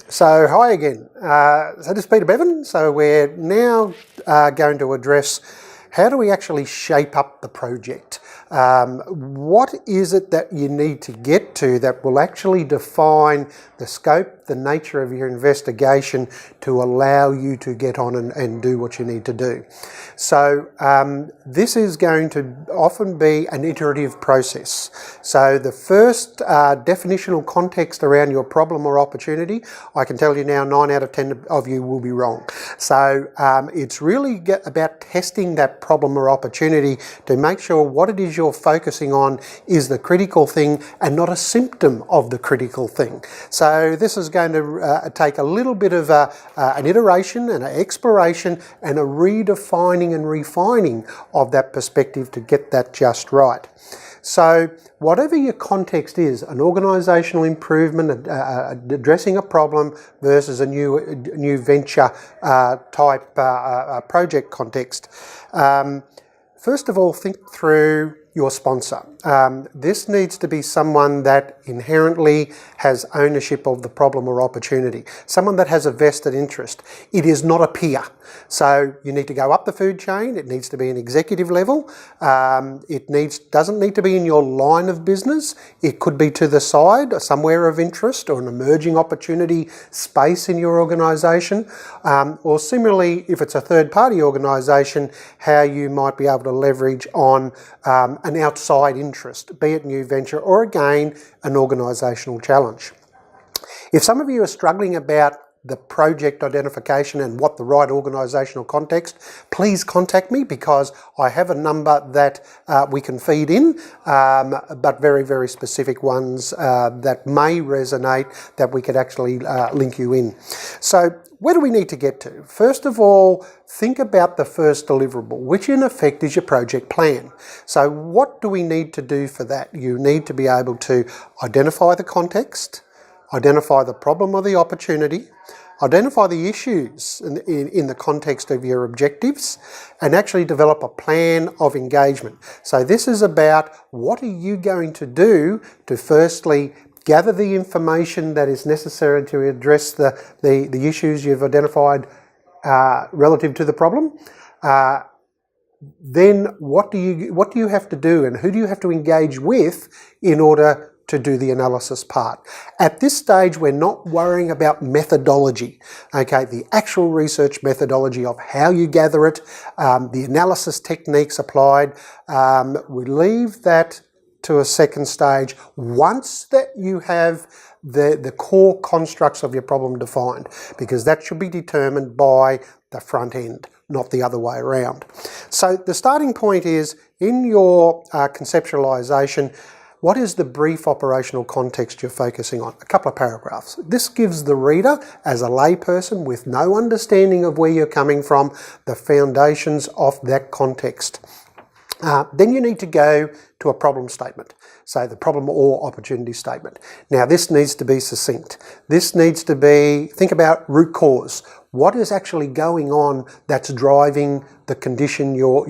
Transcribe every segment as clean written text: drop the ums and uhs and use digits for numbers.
So hi again. So this is Peter Beven. So we're now going to address how do we actually shape up the project? What is it that you need to get to that will actually define the scope, the nature of your investigation to allow you to get on and do what you need to do? So this is going to often be an iterative process. So the first definitional context around your problem or opportunity, I can tell you now 9 out of 10 of you will be wrong. So it's really about testing that problem or opportunity to make sure what it is you're focusing on is the critical thing and not a symptom of the critical thing. So this is going to take a little bit of an iteration and an exploration and a redefining and refining of that perspective to get that just right. So whatever your context is, an organisational improvement, addressing a problem versus a new venture type project context, first of all, think through your sponsor. This needs to be someone that inherently has ownership of the problem or opportunity, someone that has a vested interest. It is not a peer. So you need to go up the food chain. It needs to be an executive level. It doesn't need to be in your line of business. It could be to the side, or somewhere of interest, or an emerging opportunity space in your organisation. Or similarly, if it's a third-party organisation, how you might be able to leverage on an outside interest, be it new venture or again, an organisational challenge. If some of you are struggling about the project identification and what the right organisational context, please contact me because I have a number that we can feed in, but very, very specific ones that may resonate that we could actually link you in. So where do we need to get to? First of all, think about the first deliverable, which in effect is your project plan. So what do we need to do for that? You need to be able to identify the context, identify the problem or the opportunity, identify the issues in the context of your objectives, and actually develop a plan of engagement. So this is about what are you going to do to firstly gather the information that is necessary to address the issues you've identified relative to the problem. Then what do you have to do and who do you have to engage with in order to do the analysis part? At this stage, we're not worrying about methodology, okay, the actual research methodology of how you gather it, the analysis techniques applied. We leave that to a second stage once that you have the core constructs of your problem defined, because that should be determined by the front end, not the other way around. So the starting point is in your conceptualization, what is the brief operational context you're focusing on? A couple of paragraphs. This gives the reader, as a layperson with no understanding of where you're coming from, the foundations of that context. Then you need to go to a problem statement, say the problem or opportunity statement. Now this needs to be succinct. This needs to be, think about root cause. What is actually going on that's driving the condition your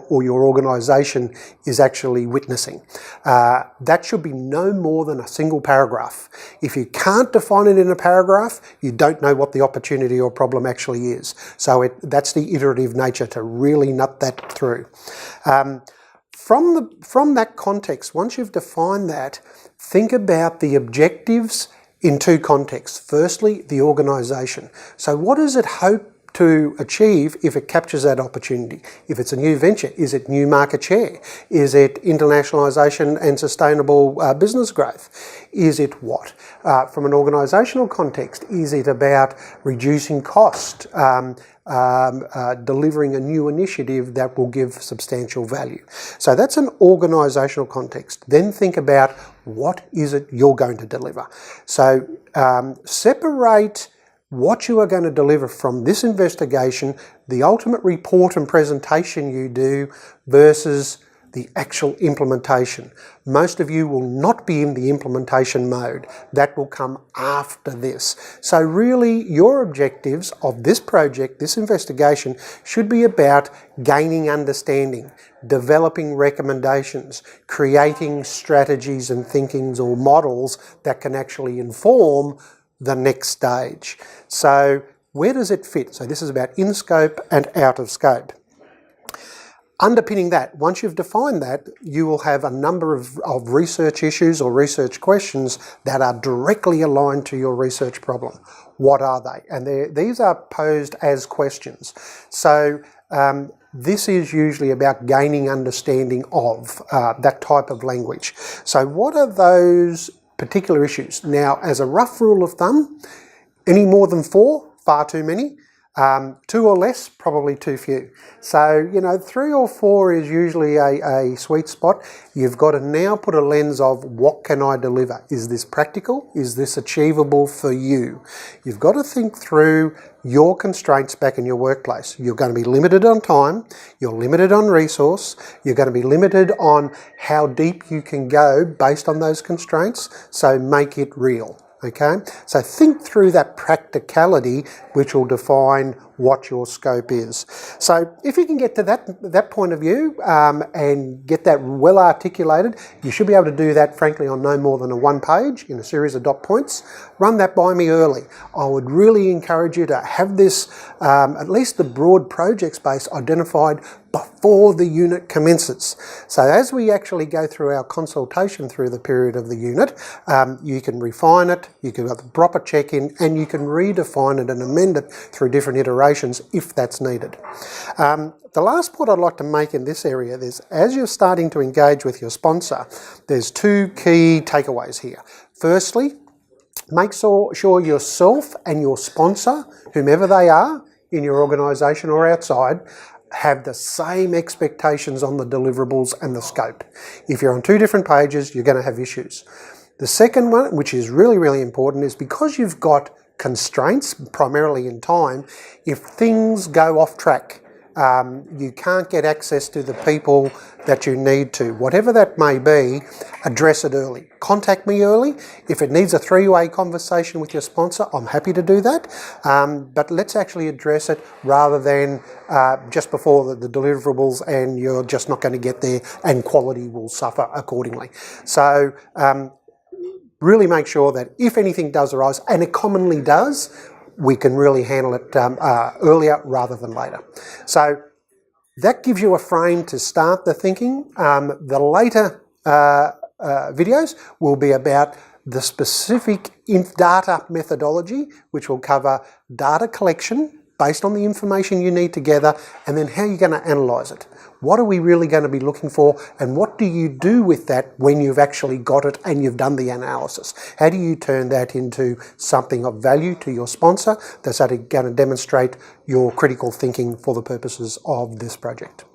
organisation is actually witnessing? That should be no more than a single paragraph. If you can't define it in a paragraph, you don't know what the opportunity or problem actually is. So that's the iterative nature to really nut that through. From that context, once you've defined that, think about the objectives in two contexts. Firstly, the organisation. So what does it hope to achieve if it captures that opportunity? If it's a new venture, is it new market share? Is it internationalisation and sustainable business growth? Is it what? From an organisational context, is it about reducing cost, delivering a new initiative that will give substantial value? So that's an organisational context. Then think about what is it you're going to deliver. So separate what you are going to deliver from this investigation, the ultimate report and presentation you do versus the actual implementation. Most of you will not be in the implementation mode. That will come after this. So really your objectives of this project, this investigation, should be about gaining understanding, developing recommendations, creating strategies and thinkings or models that can actually inform the next stage. So where does it fit? So this is about in scope and out of scope. Underpinning that, once you've defined that, you will have a number of research issues or research questions that are directly aligned to your research problem. What are they? And these are posed as questions. So this is usually about gaining understanding of that type of language. So what are those particular issues? Now, as a rough rule of thumb, any more than 4, far too many. 2 or less, probably too few. So, 3 or 4 is usually a sweet spot. You've got to now put a lens of what can I deliver? Is this practical? Is this achievable for you? You've got to think through your constraints back in your workplace. You're going to be limited on time, you're limited on resource, you're going to be limited on how deep you can go based on those constraints, so make it real. Okay, so think through that practicality, which will define what your scope is. So if you can get to that point of view and get that well articulated, you should be able to do that, frankly, on no more than a 1 page in a series of dot points. Run that by me early. I would really encourage you to have this, at least the broad project space, identified before the unit commences. So as we actually go through our consultation through the period of the unit, you can refine it, you can have the proper check-in, and you can redefine it and amend it through different iterations if that's needed. The last point I'd like to make in this area is, as you're starting to engage with your sponsor, there's 2 key takeaways here. Firstly, make sure yourself and your sponsor, whomever they are in your organisation or outside, have the same expectations on the deliverables and the scope. If you're on 2 different pages, you're going to have issues. The second one, which is really, really important, is because you've got constraints, primarily in time, if things go off track, you can't get access to the people that you need to. Whatever that may be, address it early. Contact me early. If it needs a 3-way conversation with your sponsor, I'm happy to do that. But let's actually address it rather than just before the deliverables, and you're just not going to get there and quality will suffer accordingly. So really make sure that if anything does arise, and it commonly does, we can really handle it earlier rather than later. So that gives you a frame to start the thinking. The later videos will be about the specific data methodology, which will cover data collection based on the information you need to gather, and then how you're going to analyse it. What are we really going to be looking for, and what do you do with that when you've actually got it and you've done the analysis? How do you turn that into something of value to your sponsor that's going to demonstrate your critical thinking for the purposes of this project?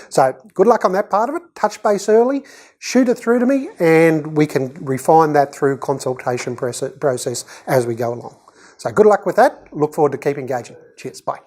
So good luck on that part of it. Touch base early, shoot it through to me, and we can refine that through consultation process as we go along. So good luck with that. Look forward to keep engaging. Cheers. Bye.